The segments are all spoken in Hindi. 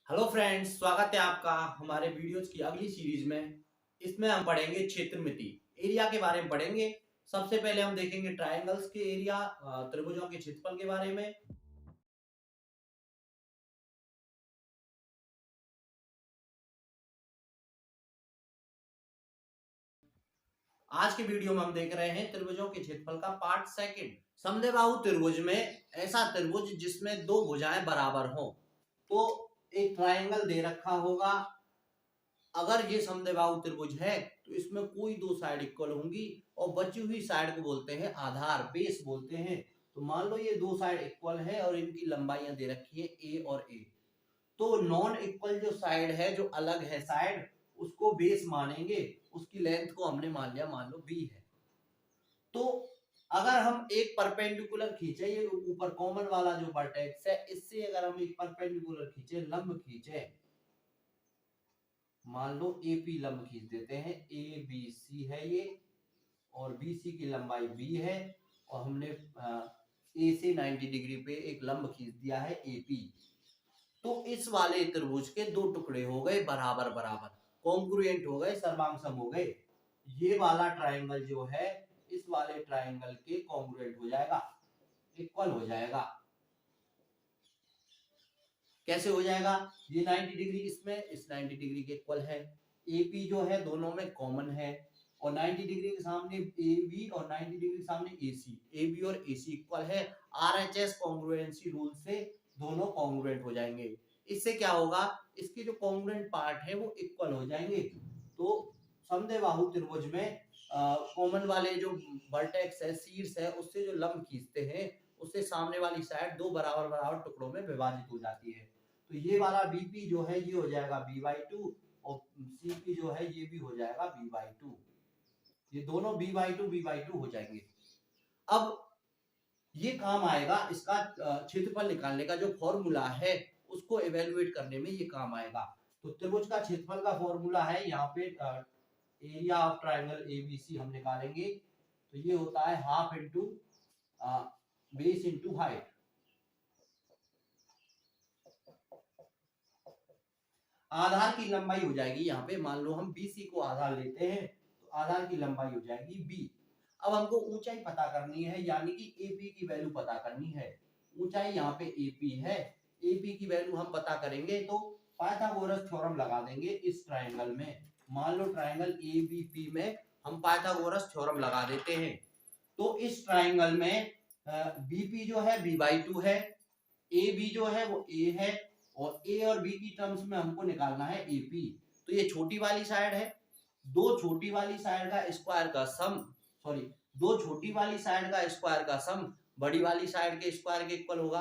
हेलो फ्रेंड्स, स्वागत है आपका हमारे वीडियोज की अगली सीरीज में। इसमें हम पढ़ेंगे क्षेत्रमिति, एरिया के बारे में पढ़ेंगे। सबसे पहले हम देखेंगे ट्रायंगल्स के एरिया, त्रिभुजों के क्षेत्रफल के बारे में। आज के वीडियो में हम देख रहे हैं त्रिभुजों के क्षेत्रफल का पार्ट सेकंड। समद्विबाहु त्रिभुज में ऐसा त्रिभुज जिसमें दो भुजाएं बराबर हों। तो एक ट्रायंगल दे रखा होगा। अगर ये समद्विबाहु त्रिभुज है तो इसमें कोई दो साइड इक्वल होंगी और बची हुई साइड को बोलते हैं आधार, बेस बोलते हैं। तो मान लो ये दो साइड इक्वल है और इनकी लंबाइयां दे रखी है ए और ए। तो नॉन इक्वल जो साइड है, जो अलग है साइड, उसको बेस मानेंगे। उसकी लेंथ को हमने मान लिया, मान लो बी है। तो अगर हम एक परपेंडिकुलर खींचे, ये ऊपर कॉमन वाला जो वर्टेक्स है, इससे अगर हम एक परपेंडिकुलर खींचे, लंब खींचे, मान लो एपी लंब खींच देते हैं, ए बी सी है ये, और बीसी की लंबाई बी है, और हमने ए से 90 डिग्री पे एक लंब खींच दिया है एपी। तो इस वाले त्रिभुज के दो टुकड़े हो गए बराबर बराबर, कॉन्ग्रुएंट हो गए, सर्वांगसम हो गए। ये वाला ट्राइंगल जो है इस वाले ट्राइंगल के कॉन्ग्रुएंट हो जाएगा, इक्वल हो जाएगा। कैसे हो जाएगा? ये 90 डिग्री इसमें, इस 90 डिग्री के इक्वल है। एपी जो है दोनों में कॉमन है, और 90 डिग्री के सामने AB और 90 डिग्री के सामने AC, AB और AC इक्वल है। RHS कॉन्ग्रुएंसी रूल से दोनों कॉन्ग्रुएंट हो जाएंगे। इससे क्या होगा? इसके जो कॉन्ग्रुएंट पार्ट है वो इक्वल हो जाएंगे। तो समद्विबाहु त्रिभुज में कॉमन वाले जो वर्टेक्स है, शीर्ष है, उससे जो लंब खींचते हैं, उससे सामने वाली साइड दो बराबर बराबर टुकड़ों में विभाजित हो जाती है। तो ये वाला बीपी जो है ये हो जाएगा b/2, और सीपी जो है ये भी हो जाएगा b/2। ये दोनों b/2 हो जाएंगे। अब ये काम आएगा, इसका क्षेत्रफल निकालने का जो फॉर्मूला है उसको इवेलुएट करने में ये काम आएगा। तो त्रिभुज का क्षेत्रफल का फॉर्मूला है यहाँ पे, एरिया ऑफ ट्राइंगल एबीसी हम निकालेंगे। तो ये होता है half into base into height. आधार की लंबाई हो जाएगी यहाँ पे, मान लो हम BC को आधार लेते हैं, तो आधार की लंबाई हो जाएगी B। अब हमको ऊंचाई पता करनी है, यानी कि AP की वैल्यू पता करनी है। ऊंचाई यहाँ पे AP है, AP की वैल्यू हम पता करेंगे तो पाइथागोरस थ्योरम लगा देंगे इस ट्राइंगल में। मान लो ट्राइंगल ABP में हम पाइथागोरस थ्योरम लगा देते हैं। तो इस ट्राइंगल में BP जो है b/2 है, AB जो है वो A है, और A और B की टर्म्स में हमको निकालना है AP। तो ये छोटी वाली साइड है, दो छोटी वाली साइड का स्क्वायर का सम, सॉरी, दो छोटी वाली साइड का स्क्वायर का सम बड़ी वाली साइड के स्क्वायर के इक्वल होगा।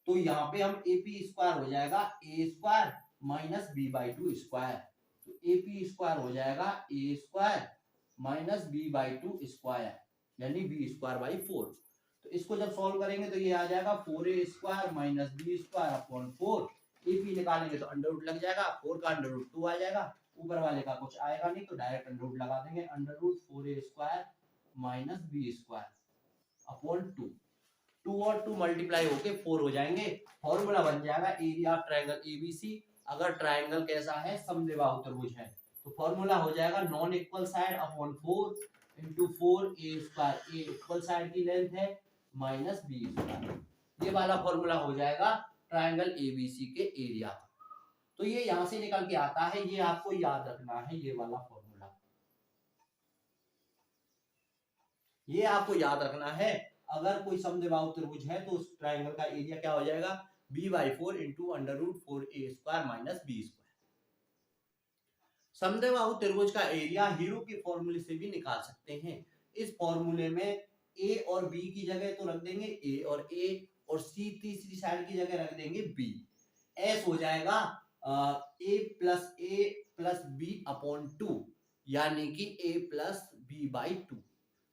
तो यहाँ पे हम AP स्क्वायर हो जाएगा A square minus b/2 square. तो AP स्क्वायर हो जाएगा A square minus b/2 square, यानी b स्क्वायर बाई 4। तो इसको जब सॉल्व करेंगे तो ये आ जाएगा 4A square minus b square upon 4। AP निकालेंगे तो अंडर रूट लग जाएगा, 4 का अंडर रूट 2 आ जाएगा, ऊपर वाले का कुछ आएगा नहीं तो डायरेक्ट अंडर रूट लगा देंगे। Under root 4A square minus b square upon 2। 2 और 2 मल्टीप्लाई होके 4 हो जाएंगे। फॉर्मूला बन जाएगा एरिया ऑफ ट्रायंगल एबीसी। अगर ट्रायंगल कैसा है? समद्विबाहु त्रिभुज है। तो फॉर्मूला हो जाएगा non equal side upon 4 into 4A square. A equal side की लेंथ है माइनस b स्क्वायर। ये वाला फॉर्मूला हो जाएगा ट्रायंगल एबीसी के एरिया। तो ये यहां से निकल के आता है, ये आपको याद रखना है, ये वाला फॉर्मूला ये आपको याद रखना है। अगर कोई समद्विबाहु त्रिभुज है तो उस ट्रायंगल का एरिया क्या हो जाएगा? b/4 into under root 4A square minus b square. समद्विबाहु त्रिभुज का एरिया हीरो के फॉर्मूले से भी निकाल सकते हैं। इस फॉर्मूले में A और B की जगह तो रख देंगे A और A, और C तीसरी साइड की जगह रख देंगे B। S हो जाएगा A प्लस B अपॉन 2, यानी कि A प्लस B/2,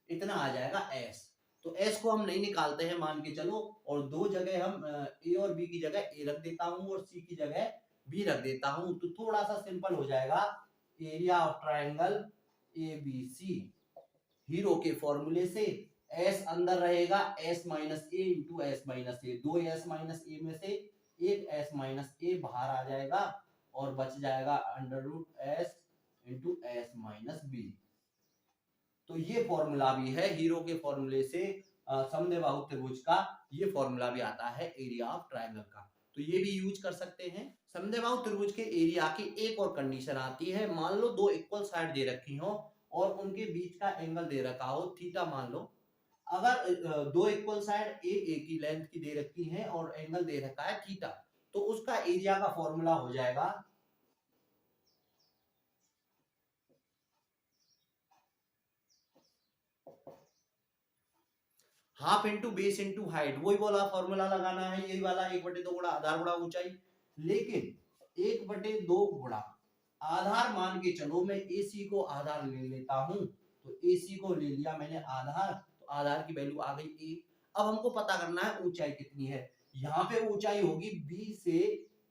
इतना आ जाएगा S। तो S को हम नहीं निकालते हैं, मान के चलो, और दो जगह हम A और B की जगह A रख देता हूं और C की जगह B रख देता हूं, तो थोड़ा सा सिंपल हो जाएगा। Area of triangle ABC hero के फॉर्मूले से S अंदर रहेगा S माइनस ए इंटू S माइनस ए। दो S माइनस ए में से एक एस माइनस ए बाहर आ जाएगा और बच जाएगा under root S into S minus B. तो ये फॉर्मूला भी है हीरो के फॉर्मूले से समद्विबाहु त्रिभुज का, ये फॉर्मूला भी आता है एरिया ऑफ ट्रायंगल का, तो ये भी यूज कर सकते हैं। समद्विबाहु त्रिभुज के एरिया की एक और कंडीशन आती है, मान लो दो इक्वल साइड दे रखी हो और उनके बीच का एंगल दे रखा हो थीटा मान लो। अगर दो इक्वल साइड ए की लेंथ की दे रखी है और एंगल दे रखा है थीटा, तो उसका एरिया का फॉर्मूला हो जाएगा half into base into height, वही वाला फॉर्मूला लगाना है, यही वाला 1/2 गुणा आधार गुणा ऊंचाई। लेकिन 1/2 गुणा आधार मान के चलो, मैं AC को आधार ले लेता हूं, तो AC को ले लिया मैंने आधार, तो आधार की वैल्यू आ गई A। अब हमको पता करना है ऊंचाई कितनी है, यहाँ पे ऊंचाई होगी B से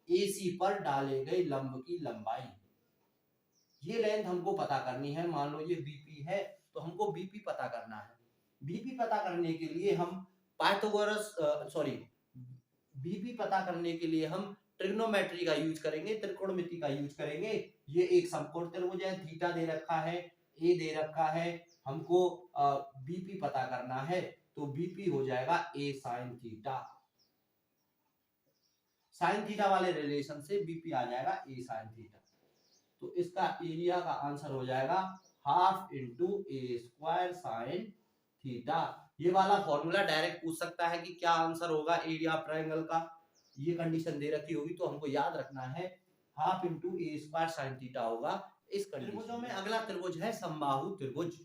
AC पर डाले गए लंब की लंबाई, ये लेंथ हमको पता करनी है। मान लो ये BP है, तो हमको BP पता करना है। बीपी पता करने के लिए हम पाइथागोरस बीपी पता करने के लिए हम ट्रिग्नोमेट्री का यूज करेंगे, त्रिकोणमिति का यूज करेंगे। ये एक समकोण त्रिभुज है, थीटा दे रखा है, ए दे रखा है, हमको बीपी पता करना है, तो बीपी हो जाएगा ए साइन थीटा। साइन थीटा वाले रिलेशन से बीपी आ जाएगा ए साइन थीटा। तो इसका एरिया का आंसर हो जाएगा हाफ इंटू ए स्क्वायर साइन थीटा। ये वाला फॉर्मूला डायरेक्ट पूछ सकता है कि क्या आंसर होगा एरिया ऑफ ट्रायंगल का, ये कंडीशन दे रखी होगी तो हमको याद रखना है हाफ इंटू ए स्क्वायर साइन थीटा होगा इस त्रिभुजों में। अगला त्रिभुज है समबाहु त्रिभुज।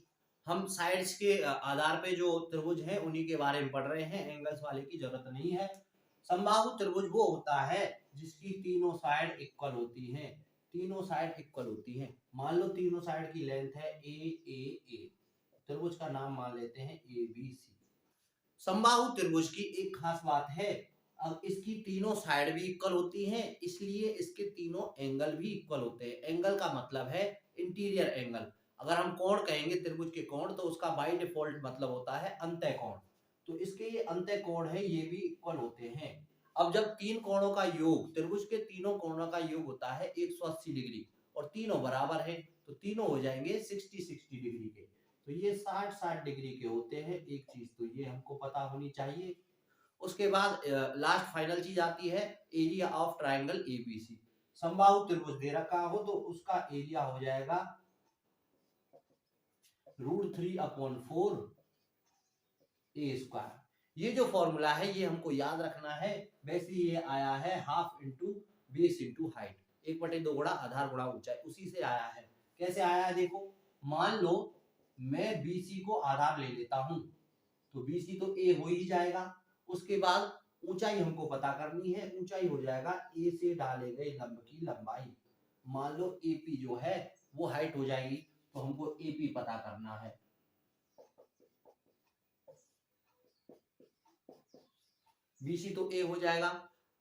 हम साइड्स के आधार पे जो त्रिभुज है उन्हीं के बारे में पढ़ रहे हैं, एंगल्स वाले की जरूरत नहीं है। समबाहु त्रिभुज वो होता है जिसकी तीनों साइड इक्वल होती हैं, तीनों साइड इक्वल होती हैं। मान लो तीनों साइड की लेंथ है ए, त्रिभुज का नाम मान लेते हैं ABC। समबाहु त्रिभुज की एक खास बात है, अब इसकी तीनों साइड भी इक्वल होती हैं, इसलिए इसके तीनों एंगल भी इक्वल होते हैं। एंगल का मतलब है इंटीरियर एंगल। अगर हम कोण कहेंगे त्रिभुज के कोण, तो उसका बाय डिफॉल्ट मतलब होता है अंतः कोण, तो इसके ये अंतः कोण है, ये भी इक्वल होते हैं। अब जब तीन कोणों का योग, त्रिभुज के तीनों कोणों का योग होता है 180 डिग्री और तीनों बराबर है, तो तीनों हो जाएंगे 60-60 डिग्री के, तो ये 60-60 डिग्री के होते हैं। एक चीज तो ये हमको पता होनी चाहिए। उसके बाद लास्ट फाइनल चीज आती है एरिया ऑफ ट्रायंगल ABC। समबाहु त्रिभुज दे रखा हो तो उसका एरिया हो जाएगा √3/4 A स्क्वायर। ये जो फॉर्मूला है ये हमको याद रखना है। वैसे ये आया है half into base into height, 1/2 गुणा आधार गुणा ऊंचाई, उसी से आया है। कैसे आया है देखो, मान लो मैं BC को आधार ले लेता हूं, तो BC तो A हो ही जाएगा। उसके बाद ऊंचाई हमको पता करनी है, ऊंचाई हो जाएगा A से डाले गए लंब की लंबाई। मान लो AP जो है वो हाइट हो जाएगी, तो हमको AP पता करना है। BC तो A हो जाएगा।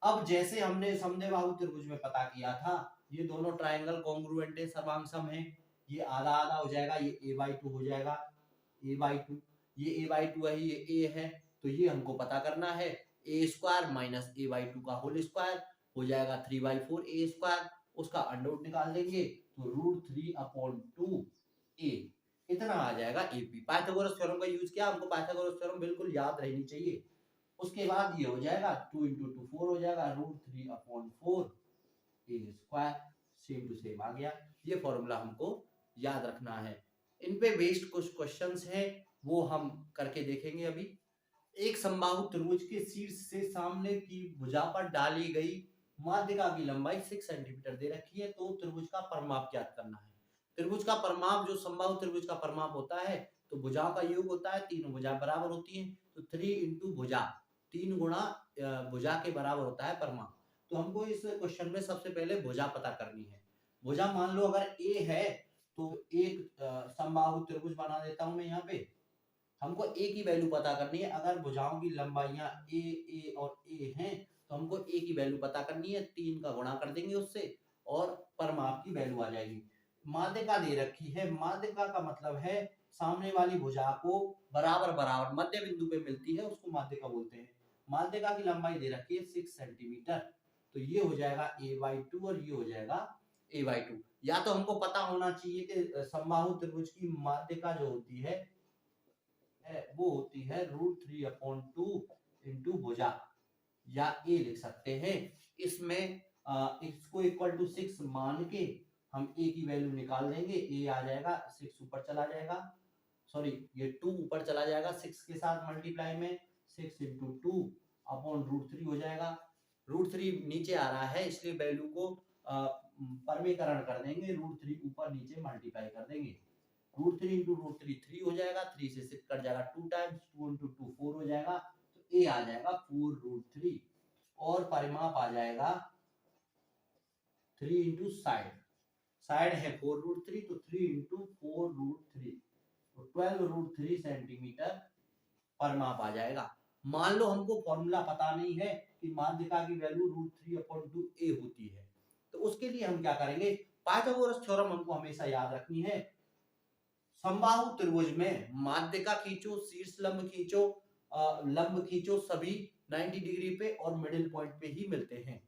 अब जैसे हमने समद्विबाहु त्रिभुज में पता किया था, ये दोनों ट्रायंगल कॉन्ग्रुएंट है, सर्वांग सम है, ये आधा आधा हो जाएगा, ये A/2 हो जाएगा, A/2, ये A/2 है, ये A है, तो ये हमको पता करना है। A स्क्वायर माइनस A/2 का होल स्क्वायर हो जाएगा 3/4 A स्क्वायर, उसका अंडर रूट निकाल देंगे तो √3/2 A, इतना आ जाएगा AP। पाइथागोरस थ्योरम का यूज किया, हमको पाइथागोरस थ्योरम बिल्कुल याद रहनी चाहिए। उसके बाद ये हो जाएगा 2 × 2 4 हो जाएगा, √3/4 A square, same to same आ गया। ये फॉर्मूला हमको याद रखना है। इन पे बेस्ड कुछ क्वेश्चंस हैं, वो हम करके देखेंगे अभी। एक समबाहु त्रिभुज के शीर्ष से सामने की भुजा पर डाली गई माध्यिका की लंबाई 6 सेंटीमीटर दे रखी है, तो त्रिभुज का परिमाप ज्ञात करना है। त्रिभुज का परिमाप, जो समबाहु त्रिभुज का परिमाप होता है, तो भुजाओं का योग होता है, तीनों भुजाएं बराबर होती हैं, तो 3 × भुजा, 3 गुणा भुजा के बराबर होता है परिमाप। तो हमको इस क्वेश्चन में सबसे पहले भुजा पता करनी है। भुजा मान लो अगर A है, तो एक समबाहु त्रिभुज बना देता हूं मैं यहाँ पे। हमको A की वैल्यू पता करनी है। अगर भुजाओं की लंबाइयां A और A हैं, तो हमको A की वैल्यू पता करनी है, 3 का गुणा कर देंगे उससे और परिमाप की वैल्यू आ जाएगी। माध्यिका दे रखी है, माध्यिका का मतलब है सामने वाली भुजा को बराबर बराबर मध्य बिंदु पे मिलती है, उसको माध्यिका बोलते हैं। माध्यिका की लंबाई दे रखी है 6 सेंटीमीटर। तो ये हो जाएगा a/2 और ये हो जाएगा a/2। या तो हमको पता होना चाहिए कि समबाहु त्रिभुज की माध्यिका जो होती है वो होती है √3/2 इंटू भुजा, या ए लिख सकते हैं। इसमें इसको इक्वल टू 6 मान के हम ए की वैल्यू निकाल देंगे। ए आ जाएगा 6 ऊपर चला जाएगा, सॉरी ये 2 ऊपर चला जाएगा 6 के साथ मल्टीप्लाई में, 6 इंटू 2 अपॉन √3 हो जाएगा। √3 नीचे आ रहा है इसलिए वैल्यू को परमीकरण कर देंगे, √3 ऊपर नीचे मल्टीप्लाई कर देंगे। √3 इंटू √3 3 हो जाएगा, 3 से 6 कट जाएगा 2 टाइम्स, 2 इंटू 2 4 हो जाएगा, तो ए आ जाएगा 4√3 और परिमाप आ जाएगा 3 इंटू साइड, साइड है 4√3 तो 3 इंटू 4√3 तो 12√3 सेंटीमीटर परिमाप आ जाएगा। मान लो हमको फॉर्मूला पता नहीं है कि माध्यिका की वैल्यू √3/2 ए होती है, तो उसके लिए हम क्या करेंगे, पाइथागोरस थ्योरम हमको हमेशा याद रखनी है। समबाहु त्रिभुज में माध्यिका खींचो, शीर्ष लंब खींचो, लंब खींचो, सभी 90 डिग्री पे और मिडिल पॉइंट पे ही मिलते हैं,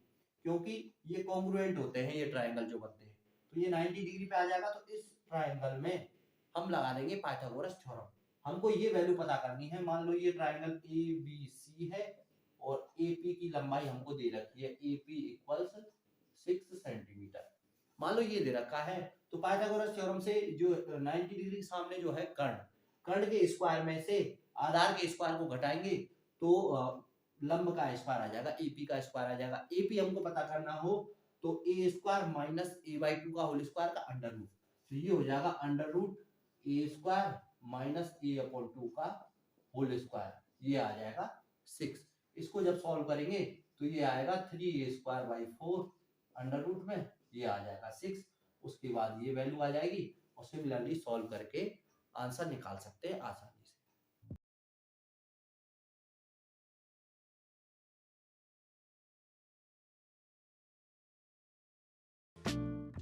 क्योंकि ये कॉन्ग्रुएंट होते हैं, ये ट्रायंगल जो बनते हैं, तो ये 90 डिग्री पे आ जाएगा। तो इस ट्रायंगल में हम लगा देंगे पाइथागोरस थ्योरम। हमको ये वैल्यू पता करनी है। मान लो ये ट्रायंगल ए बी सी है और एपी की लंबाई हमको दे रखी है, एपी इक्वल्स 6 सेंटीमीटर, मान लो ये दे रखा है। तो पाइथागोरस थ्योरम से जो 90 डिग्री के सामने जो है कर्ण, कर्ण के स्क्वायर में से आधार के स्क्वायर को घटाएंगे तो लंब का स्क्वायर आ जाएगा, एपी का स्क्वायर आ जाएगा। एपी हमको पता करना हो तो ए स्क्वायर माइनस a/2 का होल स्क्वायर का अंडर रूट, तो ये हो जाएगा अंडर रूट ए स्क्वायर माइनस a/2 का होल स्क्वायर, ये आ जाएगा 6। इसको जब सॉल्व करेंगे तो ये आएगा 3a²/4 अंडर रूट में, ये आ जाएगा 6। उसके बाद ये वैल्यू आ जाएगी और सिमिलरली सॉल्व करके आंसर निकाल सकते हैं आसान।